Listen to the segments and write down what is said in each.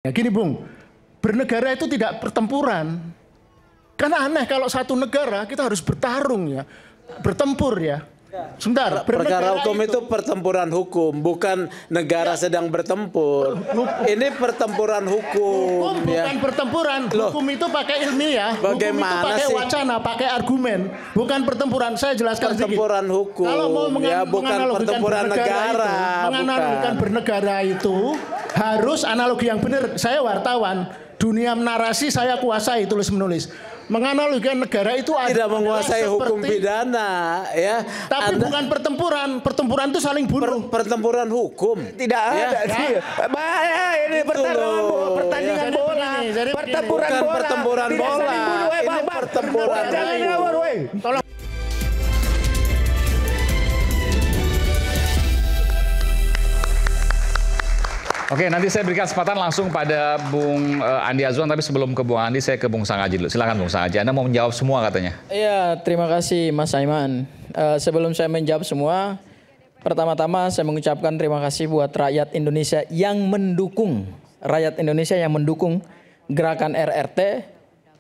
Ya gini Bung, bernegara itu tidak pertempuran. Karena aneh kalau satu negara kita harus bertarung ya, bertempur ya. Sebentar, perkara hukum itu pertempuran hukum, bukan negara sedang bertempur. Ini pertempuran hukum. Hukum bukan pertempuran. Hukum itu pakai ilmiah. Bagaimana hukum itu pakai sih? wacana, pakai argumen, bukan pertempuran. Saya jelaskan pertempuran sedikit. hukum. Kalau mau ya bukan pertempuran negara. Menganalogikan bernegara itu harus analogi yang benar. Saya wartawan, dunia narasi saya kuasai tulis menulis. Menganalogikan negara itu tidak menguasai hukum pidana, ya. Tapi bukan pertempuran. Pertempuran itu saling bunuh. Pertempuran hukum. Tidak ada sih. Bahaya ini pertandingan bola. Pertempuran bola. Pertempuran bola. Ini pertempuran. Tolong. Oke, nanti saya berikan kesempatan langsung pada Bung Andi Azwan, tapi sebelum ke Bung Andi, saya ke Bung Sangaji dulu. Silakan Bung Sangaji, Anda mau menjawab semua katanya. Iya, terima kasih Mas Aiman. Sebelum saya menjawab semua, pertama-tama saya mengucapkan terima kasih buat rakyat Indonesia yang mendukung, gerakan RRT,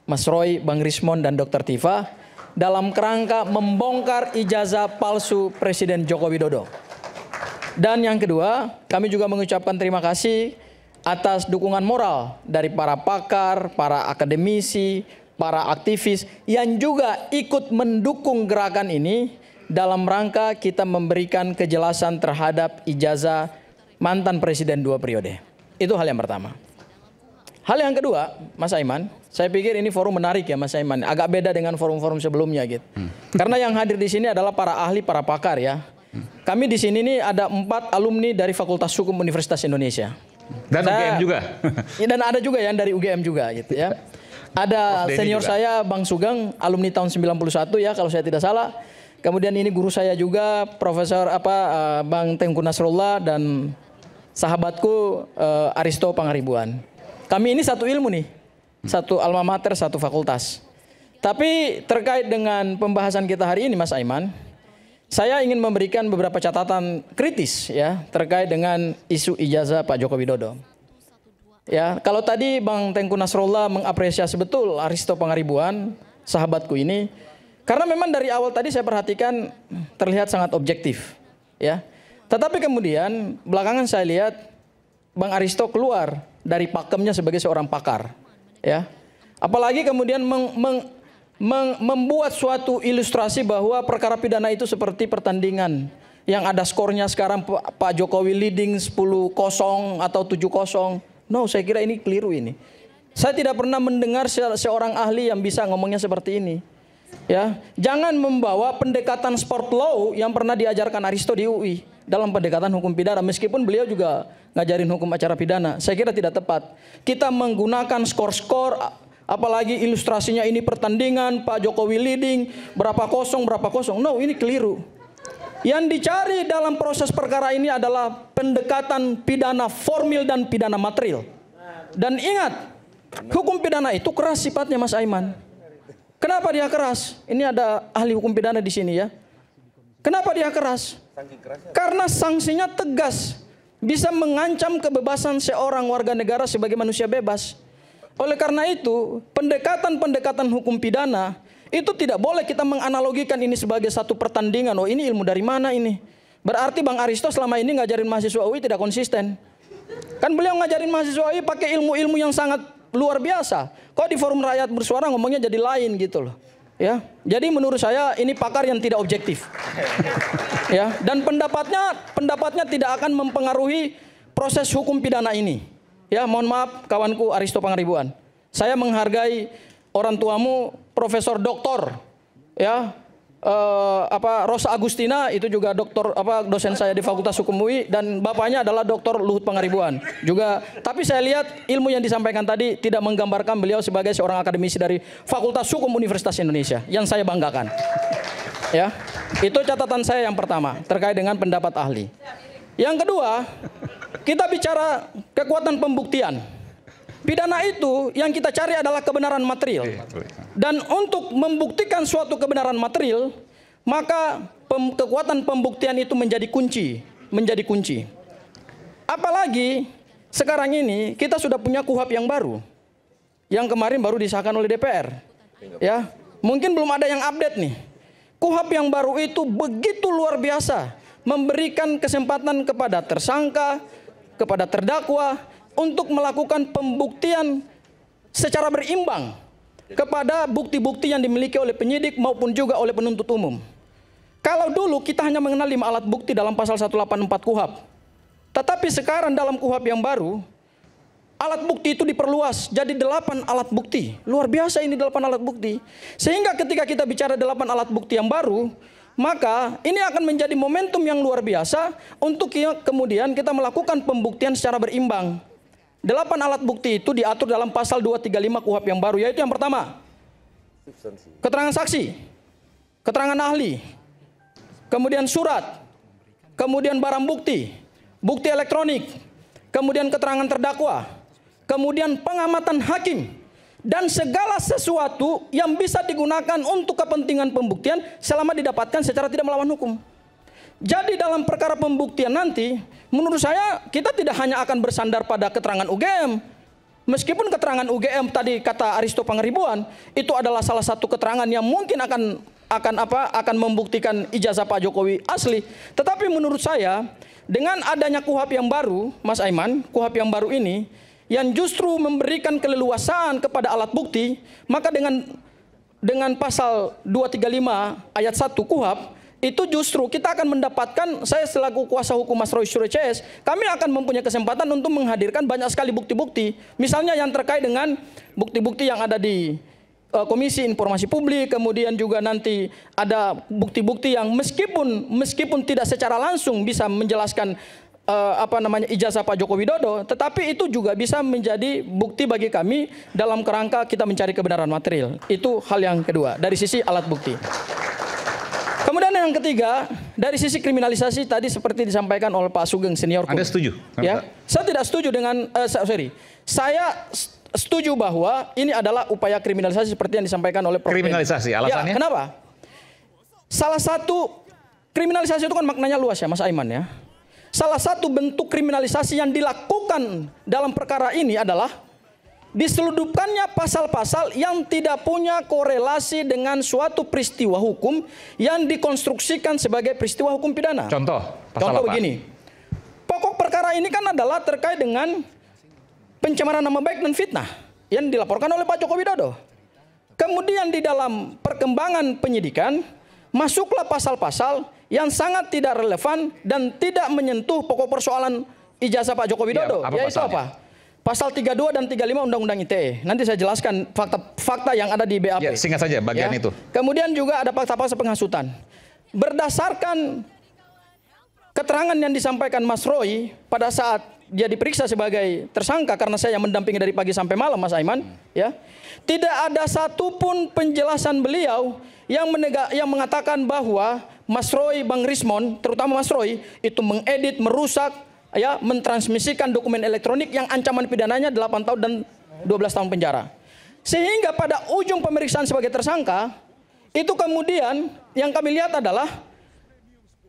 Mas Roy, Bang Rismon, dan Dr. Tifa, dalam kerangka membongkar ijazah palsu Presiden Joko Widodo. Dan yang kedua, kami juga mengucapkan terima kasih atas dukungan moral dari para pakar, para akademisi, para aktivis yang juga ikut mendukung gerakan ini dalam rangka kita memberikan kejelasan terhadap ijazah mantan presiden 2 periode. Itu hal yang pertama. Hal yang kedua, Mas Aiman, saya pikir ini forum menarik ya Mas Aiman, agak beda dengan forum-forum sebelumnya gitu. Karena yang hadir di sini adalah para ahli, para pakar ya. Kami di sini nih ada 4 alumni dari Fakultas Hukum Universitas Indonesia. Dan UGM juga. Dan ada juga yang dari UGM juga gitu ya. Ada senior saya Bang Sugeng, alumni tahun 91 ya kalau saya tidak salah. Kemudian ini guru saya juga Profesor Bang Tengku Nasrullah dan sahabatku Aristo Pangaribuan. Kami ini satu ilmu nih. Satu alma mater, satu fakultas. Tapi terkait dengan pembahasan kita hari ini Mas Aiman, saya ingin memberikan beberapa catatan kritis ya terkait dengan isu ijazah Pak Joko Widodo. Ya, kalau tadi Bang Tengku Nasrullah mengapresiasi betul Aristo Pangaribuan, sahabatku ini, karena memang dari awal tadi saya perhatikan terlihat sangat objektif, ya. Tetapi kemudian belakangan saya lihat Bang Aristo keluar dari pakemnya sebagai seorang pakar, ya. Apalagi kemudian membuat suatu ilustrasi bahwa perkara pidana itu seperti pertandingan yang ada skornya sekarang Pak Jokowi leading 10-0 atau 7-0. No, saya kira ini keliru ini. Saya tidak pernah mendengar seorang ahli yang bisa ngomongnya seperti ini. Ya, jangan membawa pendekatan sport law yang pernah diajarkan Aristo di UI dalam pendekatan hukum pidana, meskipun beliau juga ngajarin hukum acara pidana. Saya kira tidak tepat. Kita menggunakan skor-skor, apalagi ilustrasinya ini pertandingan, Pak Jokowi leading, berapa kosong. No, ini keliru. Yang dicari dalam proses perkara ini adalah pendekatan pidana formil dan pidana material. Dan ingat, hukum pidana itu keras sifatnya Mas Aiman. Kenapa dia keras? Ini ada ahli hukum pidana di sini ya. Kenapa dia keras? Karena sanksinya tegas. Bisa mengancam kebebasan seorang warga negara sebagai manusia bebas. Oleh karena itu, pendekatan-pendekatan hukum pidana itu tidak boleh kita menganalogikan ini sebagai satu pertandingan. Oh, ini ilmu dari mana ini? Berarti Bang Aristo selama ini ngajarin mahasiswa UI tidak konsisten. Kan beliau ngajarin mahasiswa UI pakai ilmu-ilmu yang sangat luar biasa. Kok di forum rakyat bersuara ngomongnya jadi lain gitu loh. Ya. Jadi menurut saya ini pakar yang tidak objektif. Ya, dan pendapatnya tidak akan mempengaruhi proses hukum pidana ini. Ya, mohon maaf kawanku Aristo Pangaribuan. Saya menghargai orang tuamu Profesor Doktor ya Rosa Agustina, itu juga doktor dosen saya di Fakultas Hukum UI, dan bapaknya adalah Dr. Luhut Pangaribuan. Juga tapi saya lihat ilmu yang disampaikan tadi tidak menggambarkan beliau sebagai seorang akademisi dari Fakultas Hukum Universitas Indonesia yang saya banggakan. Ya. Itu catatan saya yang pertama terkait dengan pendapat ahli. Yang kedua, kita bicara kekuatan pembuktian. Pidana itu yang kita cari adalah kebenaran material. Dan untuk membuktikan suatu kebenaran material, maka kekuatan pembuktian itu menjadi kunci. Apalagi sekarang ini kita sudah punya KUHP yang baru, yang kemarin baru disahkan oleh DPR. Ya, mungkin belum ada yang update nih. KUHP yang baru itu begitu luar biasa, memberikan kesempatan kepada tersangka, kepada terdakwa untuk melakukan pembuktian secara berimbang kepada bukti-bukti yang dimiliki oleh penyidik maupun juga oleh penuntut umum. Kalau dulu kita hanya mengenal 5 alat bukti dalam pasal 184 KUHP. Tetapi sekarang dalam KUHP yang baru, alat bukti itu diperluas jadi 8 alat bukti. Luar biasa ini 8 alat bukti. Sehingga ketika kita bicara 8 alat bukti yang baru, maka ini akan menjadi momentum yang luar biasa untuk kemudian kita melakukan pembuktian secara berimbang. 8 alat bukti itu diatur dalam pasal 235 KUHP yang baru, yaitu yang pertama, keterangan saksi, keterangan ahli, kemudian surat, kemudian barang bukti, bukti elektronik, kemudian keterangan terdakwa, kemudian pengamatan hakim, dan segala sesuatu yang bisa digunakan untuk kepentingan pembuktian selama didapatkan secara tidak melawan hukum. Jadi dalam perkara pembuktian nanti, menurut saya kita tidak hanya akan bersandar pada keterangan UGM. Meskipun keterangan UGM tadi kata Aristo Pangaribuan itu adalah salah satu keterangan yang mungkin akan membuktikan ijazah Pak Jokowi asli. Tetapi menurut saya dengan adanya KUHP yang baru, Mas Aiman, KUHP yang baru ini yang justru memberikan keleluasaan kepada alat bukti, maka dengan pasal 235 ayat 1 KUHP itu justru kita akan mendapatkan, saya selaku kuasa hukum Mas Roy Suryo CS, kami akan mempunyai kesempatan untuk menghadirkan banyak sekali bukti-bukti. Misalnya yang terkait dengan bukti-bukti yang ada di Komisi Informasi Publik, kemudian juga nanti ada bukti-bukti yang meskipun tidak secara langsung bisa menjelaskan ijazah Pak Joko Widodo, tetapi itu juga bisa menjadi bukti bagi kami dalam kerangka kita mencari kebenaran material. Itu hal yang kedua dari sisi alat bukti. Kemudian yang ketiga, dari sisi kriminalisasi tadi seperti disampaikan oleh Pak Sugeng senior. Anda setuju? Ya, saya tidak setuju dengan saya setuju bahwa ini adalah upaya kriminalisasi seperti yang disampaikan oleh Prof. Kriminalisasi, alasannya? Ya, kenapa? Salah satu kriminalisasi itu kan maknanya luas ya, Mas Aiman ya. Salah satu bentuk kriminalisasi yang dilakukan dalam perkara ini adalah diseludupkannya pasal-pasal yang tidak punya korelasi dengan suatu peristiwa hukum yang dikonstruksikan sebagai peristiwa hukum pidana. Contoh apa? Begini. Pokok perkara ini kan adalah terkait dengan pencemaran nama baik dan fitnah yang dilaporkan oleh Pak Joko Widodo. Kemudian di dalam perkembangan penyidikan masuklah pasal-pasal yang sangat tidak relevan dan tidak menyentuh pokok persoalan ijazah Pak Joko Widodo. Yaitu apa? Pasal 32 dan 35 Undang-Undang ITE. Nanti saya jelaskan fakta yang ada di BAP. Ya, singkat saja bagian itu. Kemudian juga ada pasal-pasal penghasutan. Berdasarkan keterangan yang disampaikan Mas Roy pada saat dia diperiksa sebagai tersangka, karena saya yang mendampingi dari pagi sampai malam, Mas Aiman, ya, tidak ada satupun penjelasan beliau yang mengatakan bahwa Mas Roy, Bang Rismon, terutama Mas Roy, itu mengedit, merusak, ya, mentransmisikan dokumen elektronik yang ancaman pidananya 8 tahun dan 12 tahun penjara. Sehingga pada ujung pemeriksaan sebagai tersangka, itu kemudian yang kami lihat adalah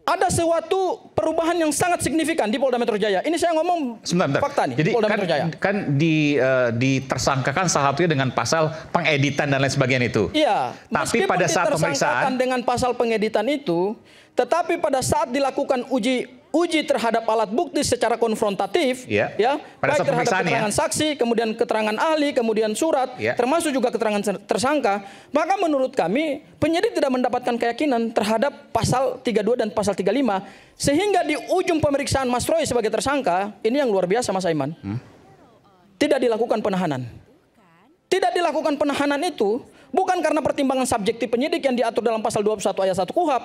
ada suatu perubahan yang sangat signifikan di Polda Metro Jaya. Ini saya ngomong fakta nih. Jadi Polda Metro Jaya. kan ditersangkakan salah satunya dengan pasal pengeditan dan lain sebagainya itu. Iya. Tapi pada saat pemeriksaan dengan pasal pengeditan itu, tetapi pada saat dilakukan uji terhadap alat bukti secara konfrontatif, ya, baik terhadap keterangan saksi, kemudian keterangan ahli, kemudian surat, termasuk juga keterangan tersangka, maka menurut kami penyidik tidak mendapatkan keyakinan terhadap pasal 32 dan pasal 35, sehingga di ujung pemeriksaan Mas Roy sebagai tersangka, ini yang luar biasa Mas Aiman, tidak dilakukan penahanan. Tidak dilakukan penahanan itu bukan karena pertimbangan subjektif penyidik yang diatur dalam pasal 21 ayat 1 KUHP,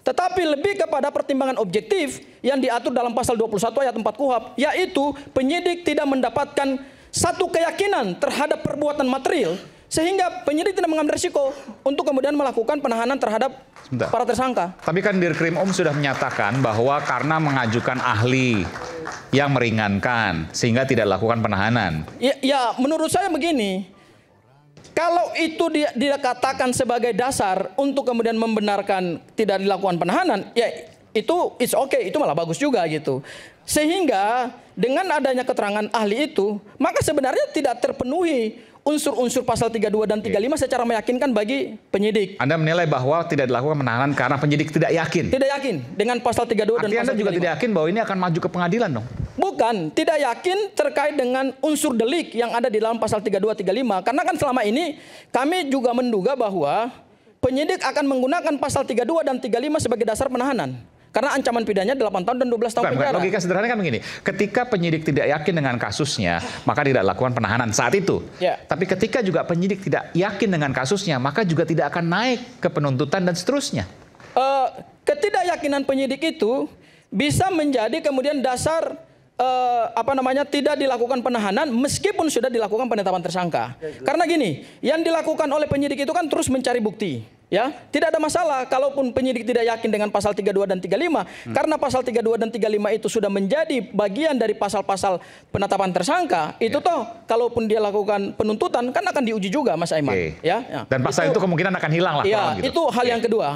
tetapi lebih kepada pertimbangan objektif yang diatur dalam pasal 21 ayat 4 KUHP, yaitu penyidik tidak mendapatkan satu keyakinan terhadap perbuatan material, sehingga penyidik tidak mengambil risiko untuk kemudian melakukan penahanan terhadap para tersangka. Tapi kan Dirkrim sudah menyatakan bahwa karena mengajukan ahli yang meringankan, sehingga tidak lakukan penahanan. Ya, menurut saya begini. Kalau itu dikatakan sebagai dasar untuk kemudian membenarkan tidak dilakukan penahanan, ya itu it's okay, itu malah bagus juga gitu. Sehingga dengan adanya keterangan ahli itu, maka sebenarnya tidak terpenuhi unsur-unsur pasal 32 dan 35 secara meyakinkan bagi penyidik. Anda menilai bahwa tidak dilakukan penahanan karena penyidik tidak yakin? Tidak yakin dengan pasal 32 dan Artinya pasal 35. Anda juga tidak yakin bahwa ini akan maju ke pengadilan dong? Bukan, tidak yakin terkait dengan unsur delik yang ada di dalam pasal 32, 35. Karena kan selama ini kami juga menduga bahwa penyidik akan menggunakan pasal 32 dan 35 sebagai dasar penahanan. Karena ancaman pidananya 8 tahun dan 12 tahun penjara. Logika sederhana kan begini, ketika penyidik tidak yakin dengan kasusnya, maka tidak lakukan penahanan saat itu. Ya. Tapi ketika juga penyidik tidak yakin dengan kasusnya, maka juga tidak akan naik ke penuntutan dan seterusnya. Ketidakyakinan penyidik itu bisa menjadi kemudian dasar tidak dilakukan penahanan meskipun sudah dilakukan penetapan tersangka. Karena gini, yang dilakukan oleh penyidik itu kan terus mencari bukti. Ya, tidak ada masalah kalaupun penyidik tidak yakin dengan pasal 32 dan 35 karena pasal 32 dan 35 itu sudah menjadi bagian dari pasal-pasal penetapan tersangka. Itu toh kalaupun dia lakukan penuntutan kan akan diuji juga, Mas Aiman. Ya. Dan pasal itu kemungkinan akan hilang lah. Ya, gitu. itu hal yang kedua.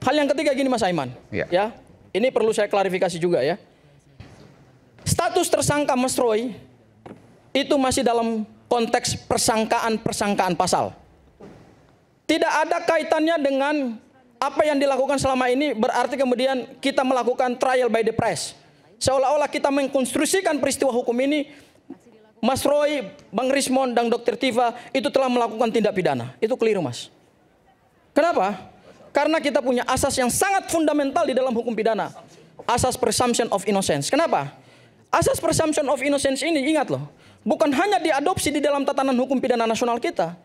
Hal yang ketiga gini, Mas Aiman. Ya, ini perlu saya klarifikasi juga ya. Status tersangka Mas Roy itu masih dalam konteks persangkaan pasal. Tidak ada kaitannya dengan apa yang dilakukan selama ini, berarti kemudian kita melakukan trial by the press. Seolah-olah kita mengkonstruksikan peristiwa hukum ini, Mas Roy, Bang Rismond, dan Dr. Tifa itu telah melakukan tindak pidana. Itu keliru, Mas. Kenapa? Karena kita punya asas yang sangat fundamental di dalam hukum pidana. Asas presumption of innocence. Kenapa? Asas presumption of innocence ini, ingat loh, bukan hanya diadopsi di dalam tatanan hukum pidana nasional kita,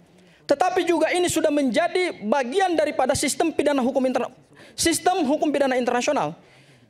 tetapi juga ini sudah menjadi bagian daripada sistem hukum pidana internasional.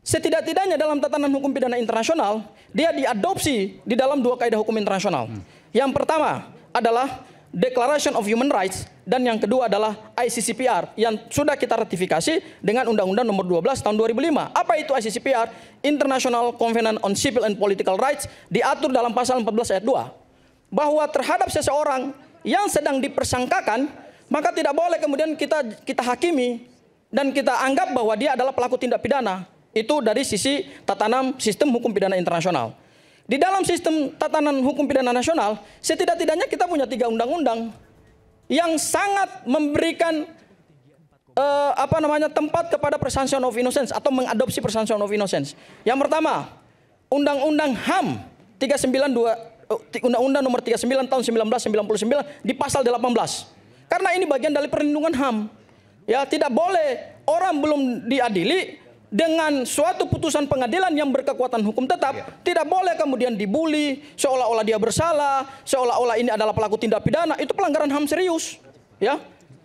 Setidak-tidaknya dalam tatanan hukum pidana internasional, dia diadopsi di dalam 2 kaidah hukum internasional. Yang pertama adalah Declaration of Human Rights, dan yang kedua adalah ICCPR yang sudah kita ratifikasi dengan Undang-Undang Nomor 12 Tahun 2005. Apa itu ICCPR? International Covenant on Civil and Political Rights, diatur dalam pasal 14 ayat 2 bahwa terhadap seseorang yang sedang dipersangkakan, maka tidak boleh kemudian kita hakimi dan kita anggap bahwa dia adalah pelaku tindak pidana. Itu dari sisi tatanan sistem hukum pidana internasional. Di dalam sistem tatanan hukum pidana nasional, setidak-tidaknya kita punya 3 undang-undang yang sangat memberikan tempat kepada presumption of innocence atau mengadopsi presumption of innocence. Yang pertama, Undang-Undang HAM 392 Undang-Undang Nomor 39 Tahun 1999 di pasal 18. Karena ini bagian dari perlindungan HAM. Ya, tidak boleh orang belum diadili dengan suatu putusan pengadilan yang berkekuatan hukum tetap, tidak boleh kemudian dibully seolah-olah dia bersalah, seolah-olah ini adalah pelaku tindak pidana. Itu pelanggaran HAM serius. Ya.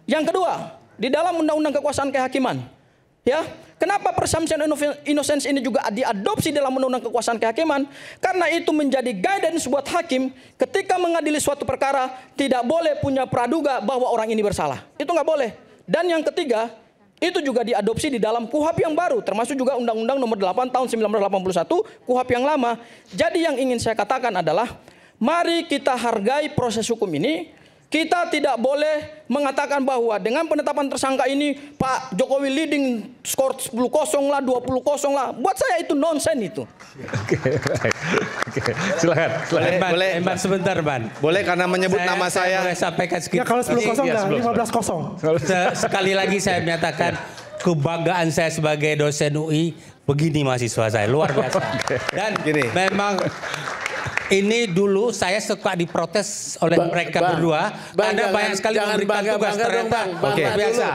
Yang kedua, di dalam Undang-Undang Kekuasaan Kehakiman, ya, kenapa presumption of innocence ini juga diadopsi dalam Undang-Undang Kekuasaan Kehakiman? Karena itu menjadi guidance buat hakim ketika mengadili suatu perkara, tidak boleh punya praduga bahwa orang ini bersalah. Itu nggak boleh. Dan yang ketiga, itu juga diadopsi di dalam KUHAP yang baru, termasuk juga Undang-Undang Nomor 8 Tahun 1981, KUHAP yang lama. Jadi yang ingin saya katakan adalah, mari kita hargai proses hukum ini. Kita tidak boleh mengatakan bahwa dengan penetapan tersangka ini Pak Jokowi leading skor 10-0 lah, 20-0 lah. Buat saya itu nonsen itu. Oke. Silakan. Boleh sebentar, Ban. Boleh karena menyebut nama saya. Boleh sampaikan sedikit. Ya kalau 10-0 enggak, 15-0. Sekali lagi saya menyatakan kebanggaan saya sebagai dosen UI, begini mahasiswa saya, luar biasa. Dan memang ini dulu saya suka diprotes oleh mereka berdua karena banyak sekali memberikan tugas ternyata biasa.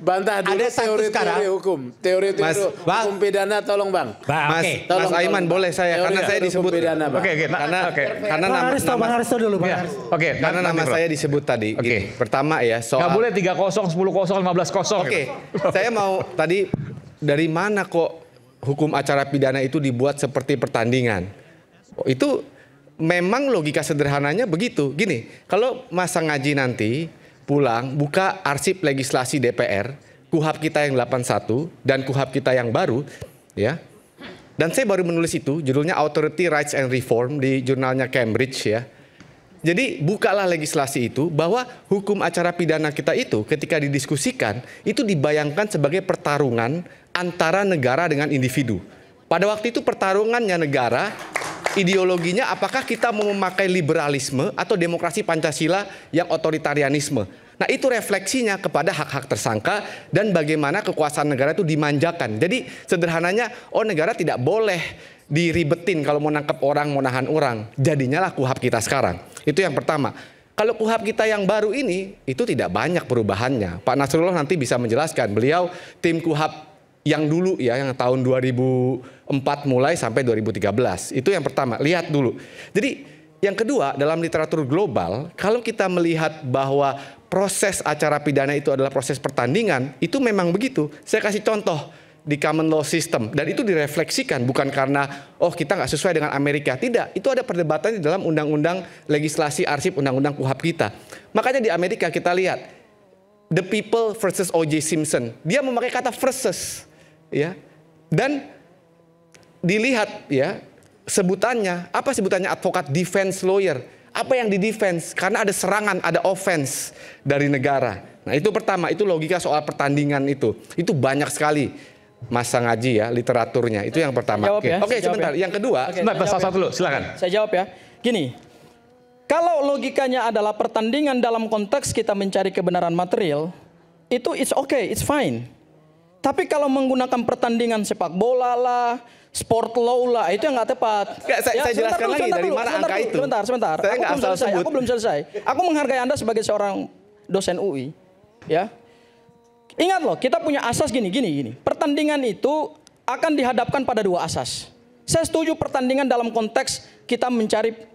Bantah dulu teori hukum. Teori hukum pidana, tolong Bang. Mas Aiman boleh saya karena saya disebut pidana, Bang. Karena Bang Aristo dulu, Bang. Karena nama saya disebut tadi. Pertama ya soal nggak boleh 3-0, 10-0, 15-0. Oke. Saya mau tadi dari mana kok hukum acara pidana itu dibuat seperti pertandingan? Itu memang logika sederhananya begitu. Gini, kalau masa ngaji nanti pulang buka arsip legislasi DPR, KUHAP kita yang 81 dan KUHAP kita yang baru, ya. Dan saya baru menulis itu, judulnya Authority Rights and Reform di jurnalnya Cambridge, ya. Jadi bukalah legislasi itu bahwa hukum acara pidana kita itu ketika didiskusikan itu dibayangkan sebagai pertarungan antara negara dengan individu. Pada waktu itu pertarungannya negara ideologinya apakah kita mau memakai liberalisme atau demokrasi Pancasila yang otoritarianisme. Nah itu refleksinya kepada hak-hak tersangka dan bagaimana kekuasaan negara itu dimanjakan. Jadi sederhananya, negara tidak boleh diribetin kalau mau nangkep orang, mau nahan orang. Jadinya lah KUHP kita sekarang. Itu yang pertama. Kalau KUHP kita yang baru ini, itu tidak banyak perubahannya. Pak Nasrullah nanti bisa menjelaskan. Beliau tim KUHP yang dulu ya, yang tahun 2004 mulai sampai 2013. Itu yang pertama, lihat dulu. Jadi yang kedua, dalam literatur global, kalau kita melihat bahwa proses acara pidana itu adalah proses pertandingan, itu memang begitu. Saya kasih contoh di common law system, dan itu direfleksikan bukan karena kita nggak sesuai dengan Amerika. Tidak, itu ada perdebatan di dalam undang-undang legislasi arsip undang-undang KUHP kita. Makanya di Amerika kita lihat The People versus O.J. Simpson, dia memakai kata versus. Ya, dan dilihat ya sebutannya, apa sebutannya advokat defense lawyer, apa yang di defense, karena ada serangan, ada offense dari negara. Nah itu pertama, itu logika soal pertandingan itu banyak sekali Mas Sangaji ya literaturnya, itu yang pertama. Oke, sebentar, yang kedua, satu dulu, silakan. Saya jawab ya, gini, kalau logikanya adalah pertandingan dalam konteks kita mencari kebenaran material, itu it's okay, it's fine. Tapi kalau menggunakan pertandingan sepak bola lah, sport law lah, itu yang nggak tepat. Saya jelaskan lagi dari mana angka itu. Sebentar. Aku belum selesai. Aku menghargai Anda sebagai seorang dosen UI. Ya, ingat loh, kita punya asas gini. Pertandingan itu akan dihadapkan pada dua asas. Saya setuju pertandingan dalam konteks kita mencari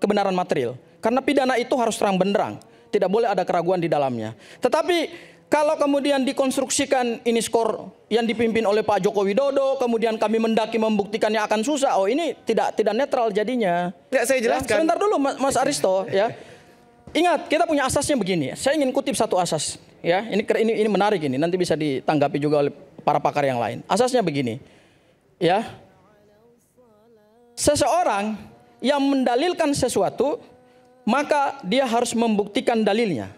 kebenaran material. Karena pidana itu harus terang benderang. Tidak boleh ada keraguan di dalamnya. Tetapi kalau kemudian dikonstruksikan ini skor yang dipimpin oleh Pak Joko Widodo, kemudian kami mendaki membuktikannya akan susah. Ini tidak netral jadinya. Ya, saya jelaskan. Sebentar dulu Mas Aristo ya. Ingat, kita punya asasnya begini. Saya ingin kutip satu asas ya. Ini menarik ini, nanti bisa ditanggapi juga oleh para pakar yang lain. Asasnya begini. Ya. Seseorang yang mendalilkan sesuatu, maka dia harus membuktikan dalilnya.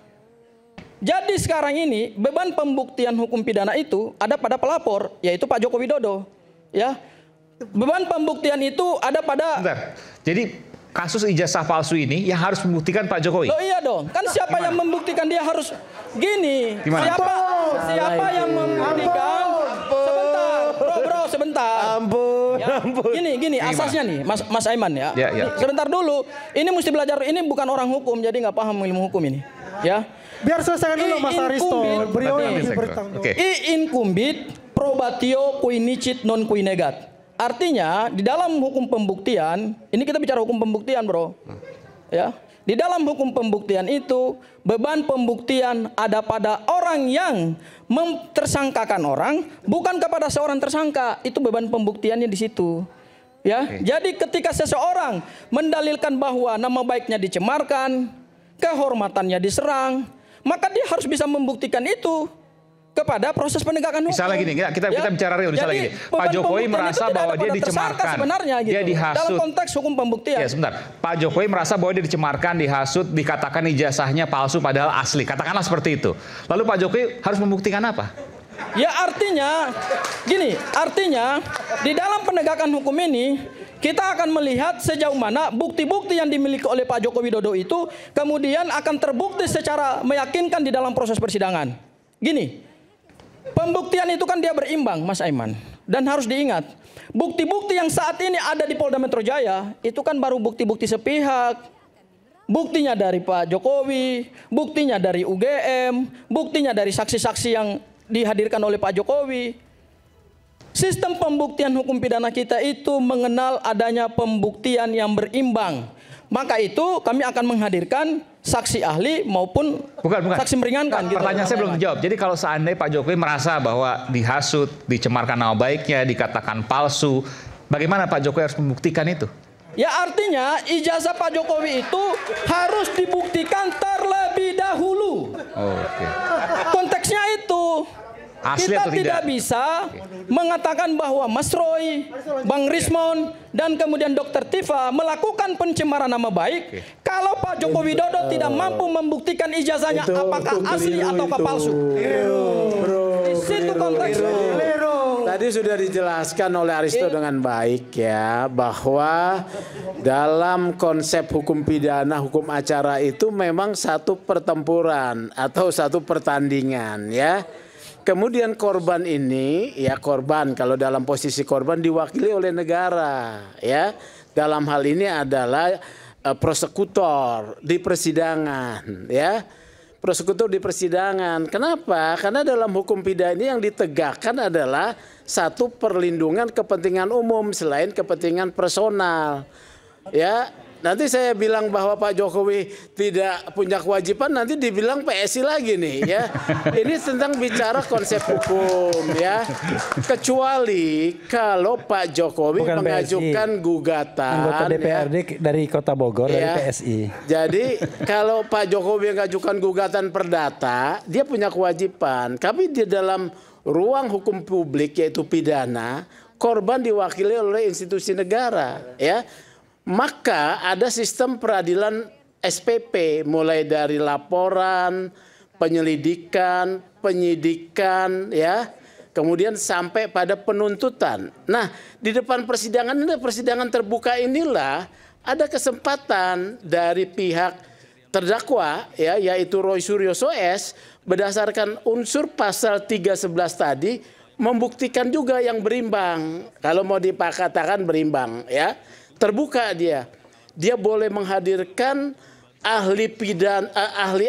Jadi sekarang ini beban pembuktian hukum pidana itu ada pada pelapor, yaitu Pak Joko Widodo. Ya, beban pembuktian itu ada pada. Bentar. Jadi kasus ijazah palsu ini yang harus membuktikan Pak Jokowi. Loh iya dong, kan siapa yang membuktikan dia harus gini. Gimana? Siapa yang membuktikan? Sebentar. Ampun. Gini asasnya nih, Mas Aiman ya. Sebentar dulu. Ini mesti belajar. Ini bukan orang hukum, jadi nggak paham ilmu hukum ini. Ya. Biar selesai dulu Mas Aristo. Beliau yang bertanggung. I incumbit probatio qui nicit non qui negat. Artinya di dalam hukum pembuktian, ini kita bicara hukum pembuktian, Bro. Ya. Di dalam hukum pembuktian itu beban pembuktian ada pada orang yang memtersangkakan orang, bukan kepada seorang tersangka. Itu beban pembuktiannya di situ. Ya. Jadi ketika seseorang mendalilkan bahwa nama baiknya dicemarkan, kehormatannya diserang, maka dia harus bisa membuktikan itu kepada proses penegakan hukum. Misalnya gini, kita bicara real, misalnya gini. Pak Jokowi merasa bahwa dia dicemarkan, sebenarnya, gitu. Dia dihasut. Dalam konteks hukum pembuktian. Ya sebentar, Pak Jokowi merasa bahwa dia dicemarkan, dihasut, dikatakan ijazahnya palsu padahal asli. Katakanlah seperti itu. Lalu Pak Jokowi harus membuktikan apa? Ya artinya, gini, di dalam penegakan hukum ini, kita akan melihat sejauh mana bukti-bukti yang dimiliki oleh Pak Joko Widodo itu kemudian akan terbukti secara meyakinkan di dalam proses persidangan. Gini, pembuktian itu kan dia berimbang, Mas Aiman. Dan harus diingat, bukti-bukti yang saat ini ada di Polda Metro Jaya, itu kan baru bukti-bukti sepihak. Buktinya dari Pak Jokowi, buktinya dari UGM, buktinya dari saksi-saksi yang dihadirkan oleh Pak Jokowi. Sistem pembuktian hukum pidana kita itu mengenal adanya pembuktian yang berimbang. Maka itu kami akan menghadirkan saksi ahli maupun saksi meringankan. Pertanyaan saya belum dijawab. Jadi kalau seandainya Pak Jokowi merasa bahwa dihasut, dicemarkan nama baiknya, dikatakan palsu, bagaimana Pak Jokowi harus membuktikan itu? Ya artinya ijazah Pak Jokowi itu harus dibuktikan terlebih dahulu. Konteksnya itu. Asli kita atau tidak bisa mengatakan bahwa Mas Roy, Bang Rismon, dan kemudian Dr. Tifa melakukan pencemaran nama baik kalau Pak Joko Widodo tidak mampu membuktikan ijazahnya apakah asli atau palsu. Di situ konteksnya. Tadi sudah dijelaskan oleh Aristo dengan baik ya, bahwa dalam konsep hukum pidana, hukum acara itu memang satu pertempuran atau satu pertandingan ya. Kemudian korban ini, ya korban kalau dalam posisi korban diwakili oleh negara ya. Dalam hal ini adalah prosekutor di persidangan ya. Prosekutor di persidangan. Kenapa? Karena dalam hukum pidana ini yang ditegakkan adalah satu perlindungan kepentingan umum selain kepentingan personal. Ya, nanti saya bilang bahwa Pak Jokowi tidak punya kewajiban, nanti dibilang PSI lagi nih ya. Ini tentang bicara konsep hukum ya. Kecuali kalau Pak Jokowi Bukan mengajukan PSI. gugatan Anggota DPRD dari Kota Bogor ya. dari PSI. Jadi kalau Pak Jokowi mengajukan gugatan perdata, dia punya kewajiban. Tapi di dalam ruang hukum publik yaitu pidana, korban diwakili oleh institusi negara ya. Maka ada sistem peradilan SPP mulai dari laporan, penyelidikan, penyidikan ya, kemudian sampai pada penuntutan. Nah, di depan persidangan ini, persidangan terbuka inilah ada kesempatan dari pihak terdakwa ya, yaitu Roy Suryo S berdasarkan unsur pasal 311 tadi membuktikan juga yang berimbang. Kalau mau dikatakan berimbang ya. Terbuka dia boleh menghadirkan ahli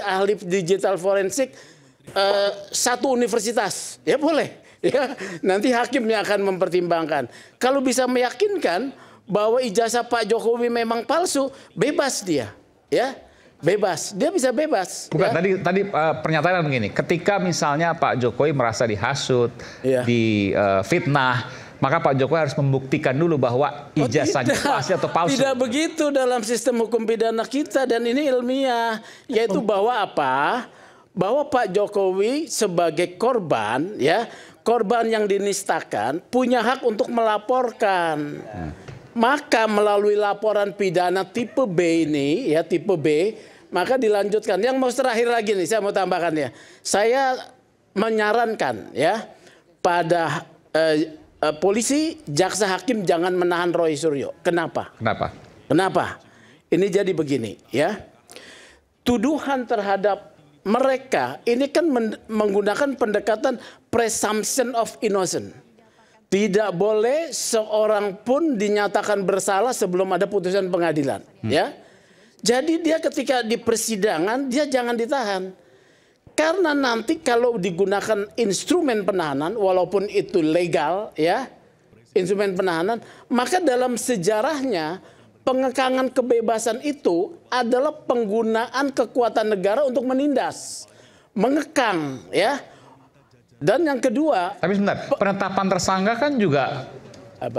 ahli digital forensik satu universitas ya boleh ya, nanti hakimnya akan mempertimbangkan. Kalau bisa meyakinkan bahwa ijazah Pak Jokowi memang palsu, bebas dia ya, bebas, dia bisa bebas. Bukan, ya. tadi pernyataan begini, ketika misalnya Pak Jokowi merasa dihasut, difitnah, maka Pak Jokowi harus membuktikan dulu bahwa ijazahnya asli atau palsu. Tidak begitu dalam sistem hukum pidana kita, dan ini ilmiah, yaitu bahwa apa? Bahwa Pak Jokowi sebagai korban ya, korban yang dinistakan punya hak untuk melaporkan. Maka melalui laporan pidana tipe B ini ya, tipe B, maka dilanjutkan. Yang mau terakhir lagi nih, saya mau tambahkan ya. Saya menyarankan ya pada polisi, jaksa, hakim jangan menahan Roy Suryo. Kenapa? Kenapa? Ini jadi begini ya. Tuduhan terhadap mereka ini kan menggunakan pendekatan presumption of innocence. Tidak boleh seorang pun dinyatakan bersalah sebelum ada putusan pengadilan, ya. Jadi dia ketika di persidangan dia jangan ditahan. Karena nanti kalau digunakan instrumen penahanan, walaupun itu legal ya, instrumen penahanan, maka dalam sejarahnya pengekangan kebebasan itu adalah penggunaan kekuatan negara untuk menindas, mengekang ya. Dan yang kedua, tapi sebentar, penetapan tersangka kan juga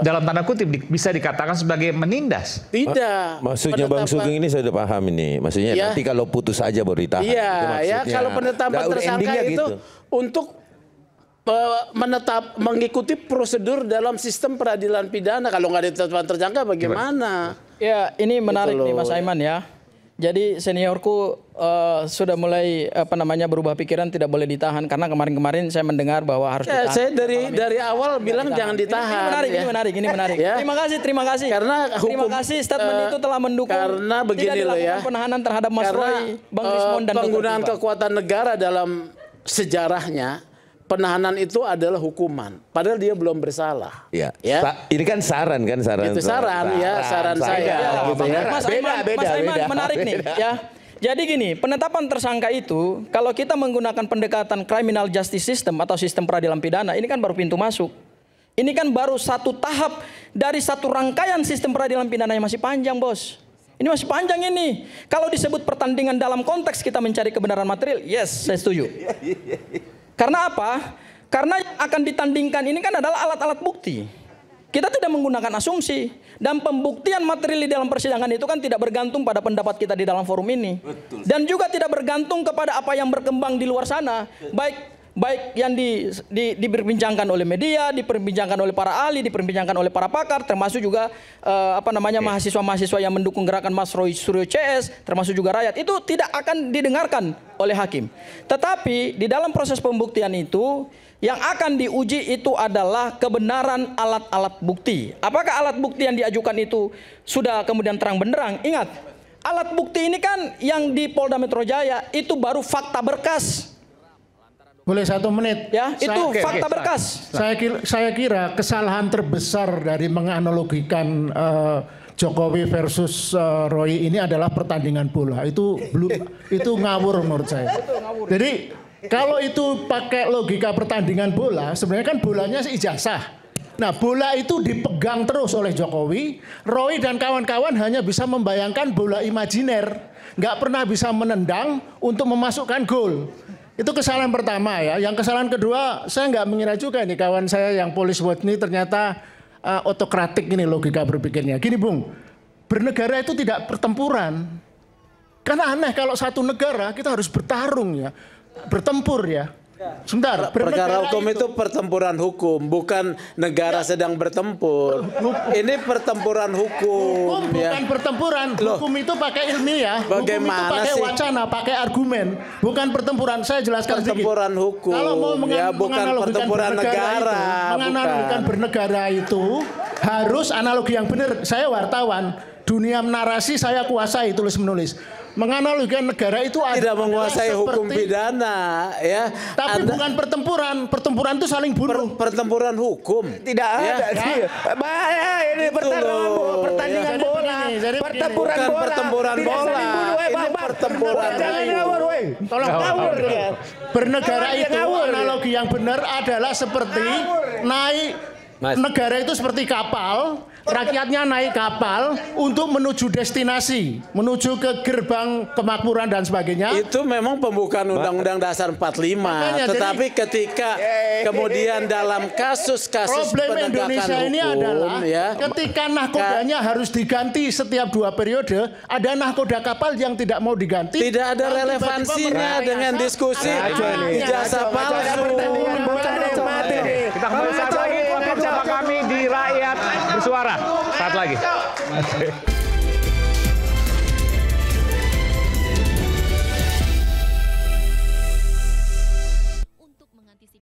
dalam tanda kutip bisa dikatakan sebagai menindas. Tidak. Maksudnya Bang Sugeng ini saya sudah paham ini. Maksudnya ya, nanti kalau putus aja baru ditahan. Iya, ya kalau penetapan tersangka itu gitu, untuk mengikuti prosedur dalam sistem peradilan pidana. Kalau nggak ditetapkan tersangka bagaimana? Ya, ini menarik nih Mas Aiman ya. Jadi seniorku sudah mulai berubah pikiran, tidak boleh ditahan karena kemarin-kemarin saya mendengar bahwa harus ditahan. Saya dari awal bilang jangan ditahan. Ini menarik. Ya. Terima kasih. Terima kasih statement itu telah mendukung. Karena begini loh ya. Penahanan terhadap Mas Roy, Bang Rismon dan penggunaan kekuatan negara dalam sejarahnya, penahanan itu adalah hukuman, padahal dia belum bersalah. Ya. Ini kan saran Itu saran saya. Gitu ya. Mas Aiman menarik nih ya. Jadi gini, penetapan tersangka itu kalau kita menggunakan pendekatan criminal justice system atau sistem peradilan pidana, ini kan baru pintu masuk. Ini kan baru satu tahap dari satu rangkaian sistem peradilan pidana yang masih panjang, Bos. Ini masih panjang ini. Kalau disebut pertandingan dalam konteks kita mencari kebenaran material, yes, saya setuju. Karena apa? Karena yang akan ditandingkan ini kan adalah alat-alat bukti. Kita tidak menggunakan asumsi. Dan pembuktian material di dalam persidangan itu kan tidak bergantung pada pendapat kita di dalam forum ini. Betul. Dan juga tidak bergantung kepada apa yang berkembang di luar sana. Baik baik yang diperbincangkan oleh media, diperbincangkan oleh para ahli, diperbincangkan oleh para pakar, termasuk juga mahasiswa-mahasiswa yang mendukung gerakan Mas Roy Suryo CS, termasuk juga rakyat, itu tidak akan didengarkan oleh hakim. Tetapi di dalam proses pembuktian itu yang akan diuji itu adalah kebenaran alat-alat bukti. Apakah alat bukti yang diajukan itu sudah kemudian terang benderang? Ingat, alat bukti ini kan yang di Polda Metro Jaya itu baru fakta berkas. Boleh 1 menit? Ya, itu fakta berkas. Saya kira kesalahan terbesar dari menganalogikan Jokowi versus Roy ini adalah pertandingan bola. Itu ngawur menurut saya. Jadi kalau itu pakai logika pertandingan bola, sebenarnya kan bolanya ijazah. Nah, bola itu dipegang terus oleh Jokowi. Roy dan kawan-kawan hanya bisa membayangkan bola imajiner, nggak pernah bisa menendang untuk memasukkan gol. Itu kesalahan pertama ya. Yang kesalahan kedua, saya nggak mengira juga nih kawan saya yang Police Watch ini ternyata otokratik ini logika berpikirnya. Gini Bung, bernegara itu tidak pertempuran. Karena aneh kalau satu negara kita harus bertarung ya. Bertempur ya. Sebentar, perkara hukum itu pertempuran hukum, bukan negara sedang bertempur. Ini pertempuran hukum. Bukan pertempuran. Hukum itu pakai ilmiah. Bagaimana hukum itu pakai wacana, pakai argumen, bukan pertempuran. Saya jelaskan pertempuran sedikit. hukum. Kalau mau bukan pertempuran negara. Menganalogikan bernegara itu harus analogi yang benar. Saya wartawan, dunia narasi saya kuasai tulis menulis. Menganalogikan negara itu tidak menguasai hukum pidana ya. Tapi bukan pertempuran. Pertempuran itu saling bunuh. Pertempuran hukum. Tidak ada. Bahaya ini pertandingan bola. Pertempuran bola. Pertempuran bola. Ini pertempuran. Jangan ngawur, woi. Tolong ngawur ya. Bernegara itu analogi yang benar adalah seperti naik. Negara itu seperti kapal, rakyatnya naik kapal untuk menuju destinasi, menuju ke gerbang kemakmuran dan sebagainya. Itu memang pembukaan Undang-Undang Dasar 45. Makanya, tetapi ketika kemudian dalam kasus-kasus penegakan Indonesia hukum, ini adalah ya, ketika nahkodanya harus diganti setiap 2 periode, ada nahkoda kapal yang tidak mau diganti. Tidak ada relevansinya dengan diskusi ijazah palsu. Kita kembali saat lagi bersama kami di Rakyat Bersuara. Saat lagi.